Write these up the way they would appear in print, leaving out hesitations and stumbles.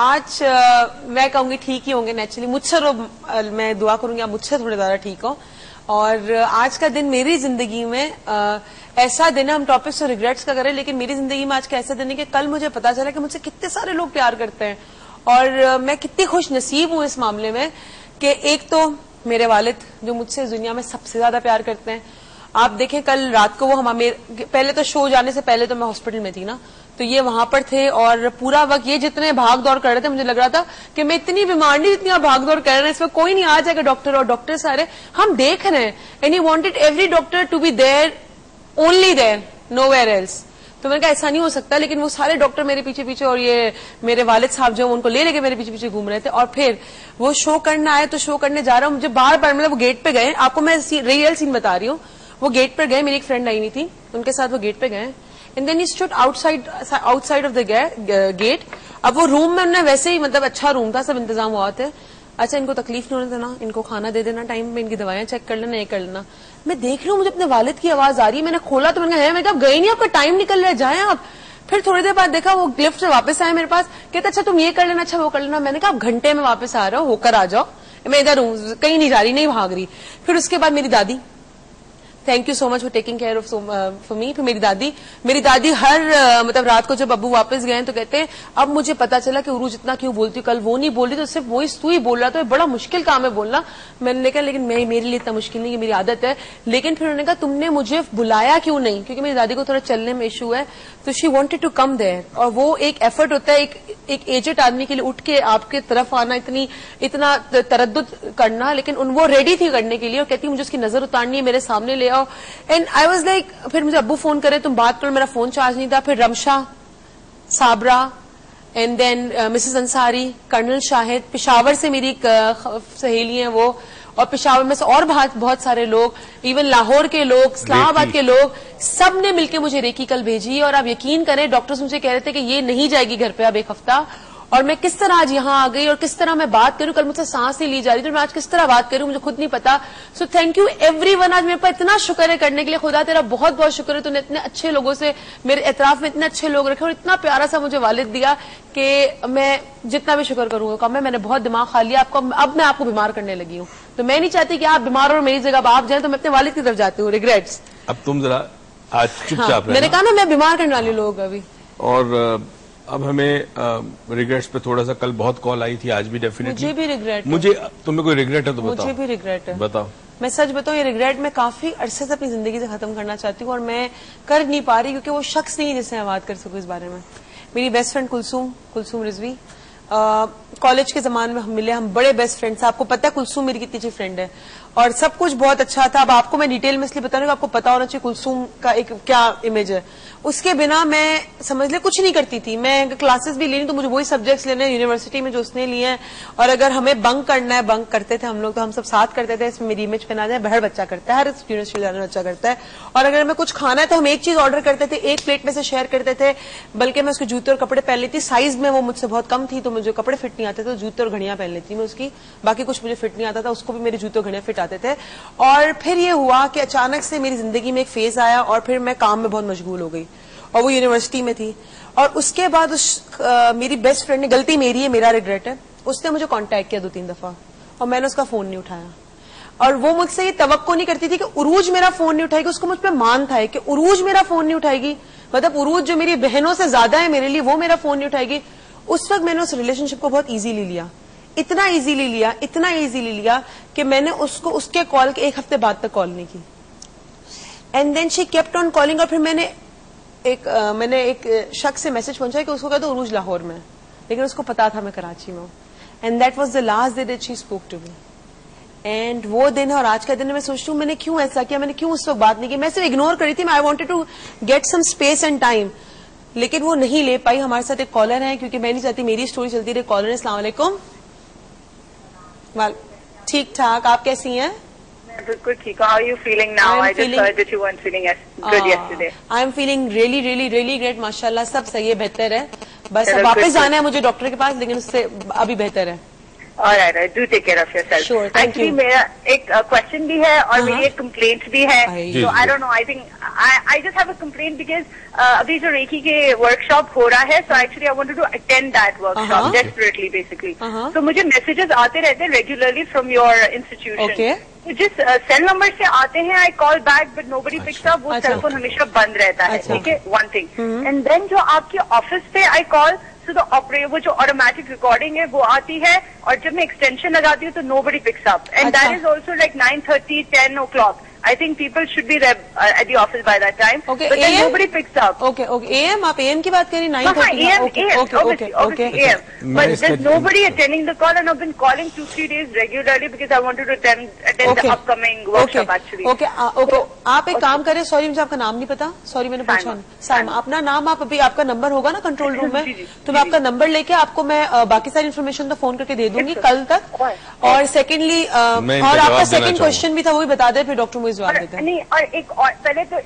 آج میں کہوں گی ٹھیک ہی ہوں گے نیچرلی. مجھ سے میں دعا کروں گی آپ مجھ سے تھوڑے زیادہ ٹھیک ہو. اور آج کا دن میری زندگی میں ایسا دن ہے, ہم ٹاپکس اور ریگریٹس کا کریں, لیکن میری زندگی میں آج کا ایسا دن ہے کہ کل مجھے پتا چلا کہ مجھ سے کتنے سارے لوگ پیار کرتے ہیں, اور میں کتنی خوش نصیب ہوں اس معاملے میں کہ ایک تو میرے والد جو مجھ سے دنیا میں سب سے زیادہ پیار کرتے ہیں. آپ دیکھیں کل رات کو وہ پہلے تو شو جانے سے پہلے تو میں ہاسپٹل میں تھی نا, تو یہ وہاں پر تھے اور پورا وقت یہ جتنے بھاگ دوڑ کر رہے تھے مجھے لگ رہا تھا کہ میں اتنی بیمار نہیں جتنی آپ بھاگ دوڑ کر رہے ہیں, اس میں کوئی نہیں آ جائے گا ڈاکٹر, اور ڈاکٹر سارے ہم دیکھ رہے ہیں, and he wanted every doctor to be there, only there, nowhere else. تو میں نے کہا ایسا نہیں ہو سکتا, لیکن وہ سارے ڈاکٹر میرے پیچھے پیچھے, اور یہ میرے والد صاحب جو ان کو لے کے میرے پیچھے پیچھے گھوم رہے تھے. اور پھر وہ شو کرنا آئے تو شو کرنے جا رہا ہوں, مجھے بار بار مطلب وہ گیٹ پہ گئے, آپ کو میں ریئل سین بتا رہی ہوں, وہ گیٹ پر گئے, میری ایک فرینڈ آئی ہوئی تھی ان کے ساتھ, وہ گیٹ پہ گئے and then he stood outside of the gate. اب وہ روم میں انہوں نے ویسے ہی مطلب اچھا روم تھا, سب انتظام ہوا تھے, اچھا ان کو تکلیف نہیں ہونے دینا, ان کو کھانا دے دینا ٹائم پہ, ان کی دوائیاں چیک کر لینا, یہ کر لینا. میں دیکھ رہی ہوں مجھے اپنے والد کی آواز آ رہی ہے, میں نے کھولا تو میں نے کہا گئے نہیں, آپ کا ٹائم نکل رہا ہے, جائیں آپ. پھر تھوڑی دیر بعد دیکھا وہ لفٹ سے واپس آئے میرے پاس, کہتے اچھا تم یہ کر لینا, اچھا وہ کر لینا. میں نے کہا آپ گھنٹے میں واپس آ رہے ہو کر آ جاؤ, میں ادھر ہوں, کہیں نہیں جا رہی, نہیں بھاگ رہی. پھر اس کے بعد میری دادی, thank you so much for taking care for me. پھر میری دادی ہر مطلب رات کو جب ابو واپس گئے تو کہتے ہیں اب مجھے پتا چلا کہ عروج اتنا کیوں بولتی, کل وہ نہیں بول رہی تو صرف وہی تو ہی بول رہا, تو بڑا مشکل کام ہے بولنا. میں نے کہا لیکن میرے لیے اتنا مشکل نہیں, میری عادت ہے. لیکن پھر انہوں نے کہا تم نے مجھے بلایا کیوں نہیں, کیونکہ میری دادی کو تھوڑا چلنے میں ایشو ہے, تو شی وانٹڈ ٹو کم دیر. اور وہ ایک ایفرٹ ہوتا ہے ایک ایجڈ آدمی کے لیے اٹھ کے آپ کے طرف آنا, اتنا تردد کرنا, لیکن وہ ریڈی تھی کرنے کے لیے, اور کہتی مجھے اس کی نظر اتارنی ہے, میرے سامنے لے آؤ. اینڈ آئی واز لائک, پھر مجھے ابو فون کرے تم بات کرو, میرا فون چارج نہیں تھا. پھر Rimsha, Sabira, and then Mrs Ansari, colonel Shahid, Peshawar سے میری ایک سہیلی ہیں وہ, اور پشاور میں سے اور بہت سارے لوگ, ایون لاہور کے لوگ, اسلام آباد کے لوگ, سب نے مل کے مجھے ریکی کل بھیجی. اور آپ یقین کریں ڈاکٹرز مجھے کہہ رہے تھے کہ یہ نہیں جائے گی گھر پہ اب ایک ہفتہ, اور میں کس طرح آج یہاں آ گئی اور کس طرح میں بات کروں, کل مجھ سے سانس نہیں لی جا رہی تھی, میں آج کس طرح بات کروں مجھے خود نہیں پتا. So thank you every one, آج میرے پاس اتنا شکر ہے کرنے کے لیے, خدا تیرا بہت بہت شکر ہے, تو نے اتنے اچھے لوگوں سے میرے اطراف میں اتنے اچھے لوگ رکھے, اور اتنا پیارا سا مجھے والد دیا کہ میں جتنا بھی شکر کروں گا کم ہے. میں نے بہت دماغ کھا لیا, اب میں آپ کو بیمار کرنے لگی ہوں, تو میں نہیں چاہتی کہ آپ بیمار ہو میری جگہ آپ جائیں, تو میں اپنے والد کی طرف جاتی ہوں. ریگریٹس. اب تم ذرا آج چپ چاپ, میں نے کہا نا میں بیمار کرنے والی لوگ ابھی. اور اب ہمیں ریگریٹس پہ تھوڑا سا, کل بہت کال آئی تھی, آج بھی ڈیفینیٹلی مجھے بھی ریگریٹ, مجھے تمہیں کوئی ریگریٹ ہے تو بتاؤ. مجھے بھی ریگریٹ ہے, بتاؤ. میں سچ بتاؤں, یہ ریگریٹ میں کافی عرصے سے اپنی زندگی سے ختم کرنا چاہتی ہوں, اور میں کر نہیں پا رہی کیونکہ وہ شخص نہیں جس سے میں بات کر سکوں اس بارے میں. میری best friend Kulsoom Rizvi, college کے زمانے میں ہم ملے, ہم بڑے بیسٹ فرینڈ. آپ کو پتا ہے کلثوم میری کتنی اچھی فرینڈ ہے, اور سب کچھ بہت اچھا تھا. اب آپ کو میں ڈیٹیل میں اس لیے بتا رہی ہوں, آپ کو پتا ہونا چاہیے کلثوم کا ایک کیا امیج ہے. اس کے بنا میں سمجھ لے کچھ نہیں کرتی تھی. میں کلاسز بھی لینی تو مجھے وہی سبجیکٹس لینے ہیں یونیورسٹی میں جو اس نے لیے ہیں, اور اگر ہمیں بنک کرنا ہے, بنک کرتے تھے ہم لوگ, تو ہم سب ساتھ کرتے تھے. اس میں میری امیج بنا دیں, بہر بچہ کرتا ہے, ہر یونیورسٹی جانے بچہ کرتا ہے. اور اگر ہمیں کچھ کھانا ہے تو ہم ایک چیز آرڈر کرتے تھے, ایک پلیٹ میں سے شیئر کرتے تھے. بلکہ میں اس کے جوتے اور کپڑے پہن لیتی, سائز میں وہ مجھ سے بہت کم تھی تو مجھے کپڑے فٹ نہیں آتے تھے, جوتے اور گھڑیاں پہن لیتی میں اس کی, باقی کچھ مجھے فٹ نہیں آتا تھا, اس کو بھی میرے جوتے اور گھڑیاں فٹ آتے تھے. اور پھر یہ ہوا کہ اچانک سے میری زندگی میں ایک فیز آیا, اور پھر میں کام میں بہت مشغول ہو گئی, اور وہ یونیورسٹی میں تھی. اور اس کے بعد میری بیسٹ فرینڈ نے, غلطی میری ہے, میرا ریگریٹ ہے, اس نے مجھے کانٹیکٹ کیا 2-3 دفعہ, اور میں نے اس کا فون نہیں اٹھایا. اور وہ مجھ سے یہ توقع نہیں کرتی تھی کہ عروج میرا فون نہیں اٹھائے گی, اس کو مجھ پہ مان تھا کہ عروج میرا فون نہیں اٹھائے گی, مطلب عروج جو میری بہنوں سے زیادہ ہے میرے لیے, وہ میرا فون نہیں اٹھائے گی. اس وقت میں نے اس ریلیشن شپ کو بہت ایزیلی لیا, اتنا ایزیلی لیا کہ میں نے اس کے کال کے 1 ہفتے بعد تک کال نہیں کی. And then she kept on calling. اور پھر میں نے ایک شخص سے میسج پہنچا کہ اس کو کہا تو عروج لاہور میں, لیکن اس کو پتا تھا میں کراچی میں ہوں. And that was the last day that she spoke to me. اینڈ وہ دن ہے اور آج کا دن میں سوچتی ہوں میں نے کیوں ایسا کیا, میں نے کیوں اس وقت بات نہیں کی. میں صرف اگنور کری تھی, I wanted to get some space and time, لیکن وہ نہیں لے پائی. ہمارے ساتھ ایک کالر ہے, کیونکہ میں نہیں چاہتی میری اسٹوری چلتی رہے. کالر ہے, السلام علیکم. ٹھیک ٹھاک, آپ کیسی ہیں؟ بالکل ٹھیک. How are you feeling now? I just heard that you weren't feeling good yesterday. I am feeling really great. ماشاءاللہ سب صحیح ہے, بہتر ہے. بس واپس جانا ہے مجھے ڈاکٹر کے پاس, لیکن اس سے ابھی بہتر ہے. Alright, do take care of yourself. Sure, thank Actually, you. میرا ایک question بھی ہے اور میری ایک complaint بھی ہے. So I don't know. I think I just have a complaint because ابھی جو ریکی کے workshop ہو رہا ہے, so actually I wanted to attend that workshop desperately, basically. So مجھے messages آتے رہتے ہیں regularly from your institution. Okay. تو جس سیل نمبر سے آتے ہیں I call back but nobody picks up. وہ سیل فون ہمیشہ بند رہتا ہے. ٹھیک ہے, one thing. And then جو آپ کے آفس پہ I call, so the operator, وہ جو آٹومیٹک ریکارڈنگ ہے وہ آتی ہے, اور جب میں ایکسٹینشن لگاتی ہوں تو nobody picks up. And that is also like 9:30, 10 o'clock. I think people should be there at the office by that time. Okay, but then AM? nobody picks up. Okay, AM, آپ AM کی بات کریں 9:30. AM, Okay. AM. But there's nobody attending the call, and I've been calling 2-3 days regularly because I wanted to attend the upcoming workshop actually. Okay. آپ ایک کام کریں, sorry مجھے آپ کا نام نہیں پتا, سوری میں نے پوچھا نہیں. سائما, اپنا نام آپ ابھی, آپ کا نمبر ہوگا نا کنٹرول روم میں, تو میں آپ کا نمبر لے کے آپ کو میں باقی ساری انفارمیشن فون کر کے دے دوں گی کل تک. اور سیکنڈلی, اور آپ کا سیکنڈ کوشچن بھی تھا وہ بھی بتا دیں, پھر ڈاکٹر مجھے جواب دیتے ہیں. اور ایک اور پہلے تو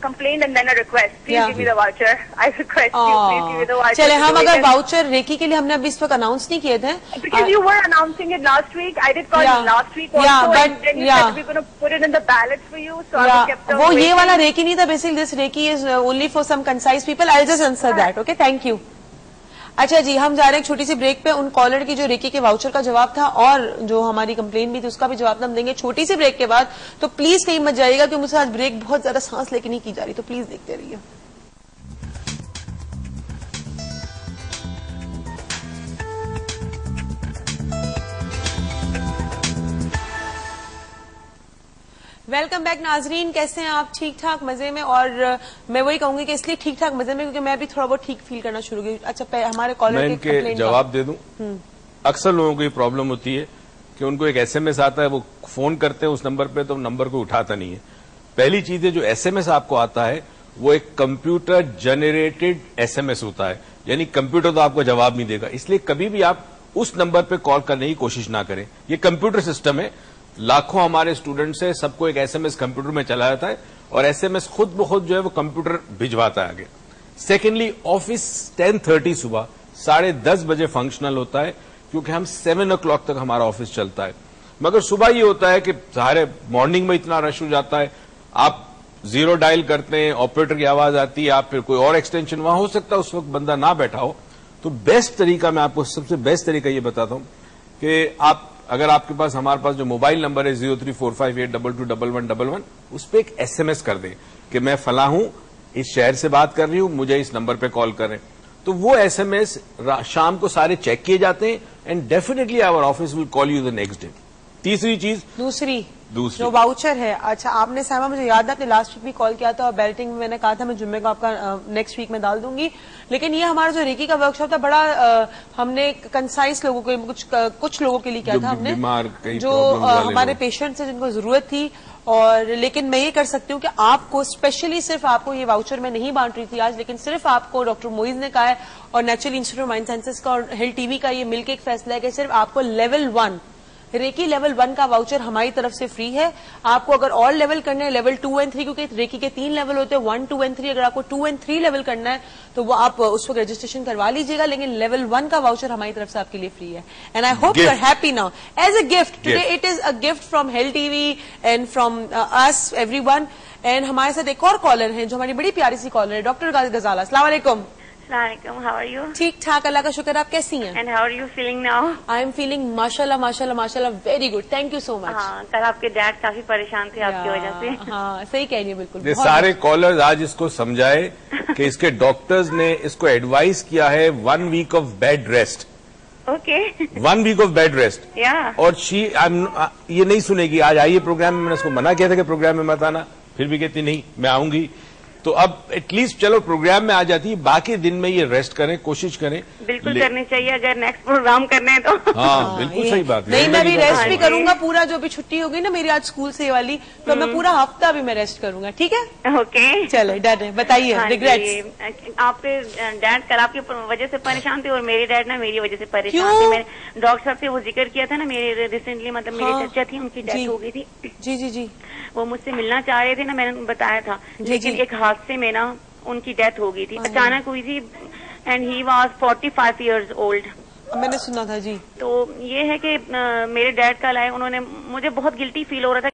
complain and then a request, please give me the voucher. I request you, please give me the voucher. چلے, ہم اگر واؤچر ریکی کے لیے ہم نے ابھی اس وقت اناؤنس نہیں کیے تھے, because you were announcing it last week. I did call you last week also, and then you said we're going to put it in the ballot for you, so I kept on وہ waiting. یہ والا reiki نہیں تھا, basically this reiki is only for some concise people. I just answer that. Okay, thank you. اچھا جی, ہم جا رہے ہیں ایک چھوٹی سی بریک پہ. ان کالر کی جو ریکی کے واؤچر کا جواب تھا اور جو ہماری کمپلین بھی تھی اس کا بھی جواب ہم دیں گے چھوٹی سی بریک کے بعد. تو پلیز کہیں مت جائیے گا, کہ مجھ سے آج بریک بہت زیادہ سانس لے کے نہیں کی جا رہی, تو پلیز دیکھتے رہیے. ویلکم بیک ناظرین, کیسے ہیں آپ؟ ٹھیک ٹھاک مزے میں. اور میں وہی کہوں گی کہ اس لیے ٹھیک ٹھاک مزے میں کیونکہ میں بھی تھوڑا بہت ٹھیک فیل کرنا شروع کی. اچھا, ہمارے کالر کے جواب دے دوں. اکثر لوگوں کو یہ پرابلم ہوتی ہے کہ ان کو ایک SMS آتا ہے, وہ فون کرتے ہیں اس نمبر پہ تو نمبر کو اٹھاتا نہیں ہے. پہلی چیز ہے, جو SMS آپ کو آتا ہے وہ ایک کمپیوٹر جنریٹڈ SMS ہوتا ہے, یعنی کمپیوٹر تو آپ کو جواب نہیں دے گا. اس لیے کبھی بھی آپ اس نمبر پہ کال کرنے کی کوشش نہ کریں. یہ کمپیوٹر سسٹم ہے, لاکھوں ہمارے اسٹوڈنٹس ہیں, سب کو ایک SMS کمپیوٹر میں چلا جاتا ہے, اور SMS خود بخود جو ہے وہ کمپیوٹر بھجواتا ہے آگے. سیکنڈلی, آفس 10:30 صبح 10:30 بجے فنکشنل ہوتا ہے, کیونکہ ہم 7 o'clock تک ہمارا آفس چلتا ہے. مگر صبح یہ ہوتا ہے کہ سارے مارننگ میں اتنا رش ہو جاتا ہے, آپ 0 ڈائل کرتے ہیں, آپریٹر کی آواز آتی ہے, آپ پھر کوئی اور ایکسٹینشن وہاں ہو سکتا ہے اس وقت بندہ نہ بیٹھا ہو. تو بیسٹ طریقہ, میں آپ کو سب سے بیسٹ طریقہ یہ بتاتا ہوں کہ آپ, اگر آپ کے پاس, ہمارے پاس جو موبائل نمبر ہے 0345822111, اس پہ ایک SMS کر دیں کہ میں فلاں ہوں, اس شہر سے بات کر رہی ہوں, مجھے اس نمبر پہ کال کریں. تو وہ SMS شام کو سارے چیک کیے جاتے ہیں, and definitely our office will call you the next day. تیسری چیز, دوسری جو واؤچر ہے. اچھا, آپ نے سائما, مجھے یاد ہے آپ نے لاسٹ ویک بھی کال کیا تھا, اور بیلٹنگ میں نے کہا تھا میں جمعے کو آپ کا نیکسٹ ویک میں ڈال دوں گی. لیکن یہ ہمارا جو ریکی کا ورکشاپ تھا, بڑا ہم نے کنسائز لوگوں کے, کچھ لوگوں کے لیے کیا تھا ہم نے, جو ہمارے پیشنٹس ہیں جن کو ضرورت تھی. اور لیکن میں یہ کر سکتی ہوں کہ آپ کو اسپیشلی صرف آپ کو یہ واؤچر میں نہیں بانٹ رہی تھی آج, لیکن صرف آپ کو ڈاکٹر موئز نے کہا ہے, اور natural institute of mind sciences کا اور ہیل ٹی وی کا یہ مل کے ایک فیصلہ ہے کہ صرف آپ کو لیول 1 ریکی لیول 1 کا واؤچر ہماری طرف سے فری ہے. آپ کو اگر اور لیول کرنا ہے لیول 2 and 3, کیونکہ ریکی کے 3 لیول ہوتے ہیں, 1, 2 and 3, اگر آپ کو 2 and 3 لیول کرنا ہے تو وہ آپ اس وقت رجسٹریشن کروا لیجیے گا. لیکن لیول 1 کا واؤچر ہماری طرف سے آپ کے لیے فری ہے. And I hope you are happy now as a gift. Today it is a gift from heal T V and from us everyone. And ہمارے ساتھ ایک اور کالر ہیں جو ہماری بڑی پیاری سی کالر ہے, ڈاکٹر غزالہ. السلام علیکم. السلام علیکم, ہاؤ آر یو؟ ٹھیک ٹھاک, اللہ کا شکر. آپ کیسی ہیں؟ And how are you feeling now? I am feeling ماشاء اللہ ماشاء اللہ ماشاء اللہ very good, thank you so much. ہاں, کل آپ کے ڈیڈ کافی پریشان تھے آپ کی وجہ سے. ہاں صحیح کہہ رہی ہے, بالکل. یہ سارے کالرز آج اس کو سمجھائے کہ اس کے ڈاکٹرز نے اس کو ایڈوائز کیا ہے 1 week of bed rest. Okay, 1 week of bed rest. اور یہ نہیں سنے گی. آج آئیے پروگرام میں, میں نے اس کو منع کیا تھا کہ پروگرام میں مت آنا, پھر بھی کہتی نہیں میں آؤں گی. تو اب ایٹ لیسٹ چلو پروگرام میں آ جاتی ہے, باقی دن میں یہ ریسٹ کریں, کوشش کریں. بالکل کرنی چاہیے اگر نیکسٹ پروگرام کرنے ہیں تو. ہاں بالکل صحیح بات. نہیں, میں بھی ریسٹ بھی کروں گا پورا. جو بھی چھٹی ہوگی نا میری آج اسکول سے والی, تو میں پورا ہفتہ بھی میں ریسٹ کروں گا. ٹھیک ہے, اوکے چلے ڈن ہے. بتائیے ریگریٹس. آپ کے ڈیڈ کل آپ کی وجہ سے پریشان تھے, اور میرے ڈیڈ نا میری وجہ سے پریشان تھے. میں نے ڈاکٹر صاحب سے وہ ذکر کیا تھا نا, میرے ریسنٹلی مطلب میری چچا تھی, ان کی ڈیتھ ہو گئی تھی. جی جی جی, وہ مجھ سے ملنا چاہ رہے تھے نا, میں نے بتایا تھا. لیکن ایک حادثے میں نا ان کی ڈیتھ ہو گئی تھی, اچانک ہوئی تھی, and he was 45 years old. میں نے سنا تھا جی. تو یہ ہے کہ میرے ڈیڈ کل آئے, انہوں نے, مجھے بہت گلٹی فیل ہو رہا تھا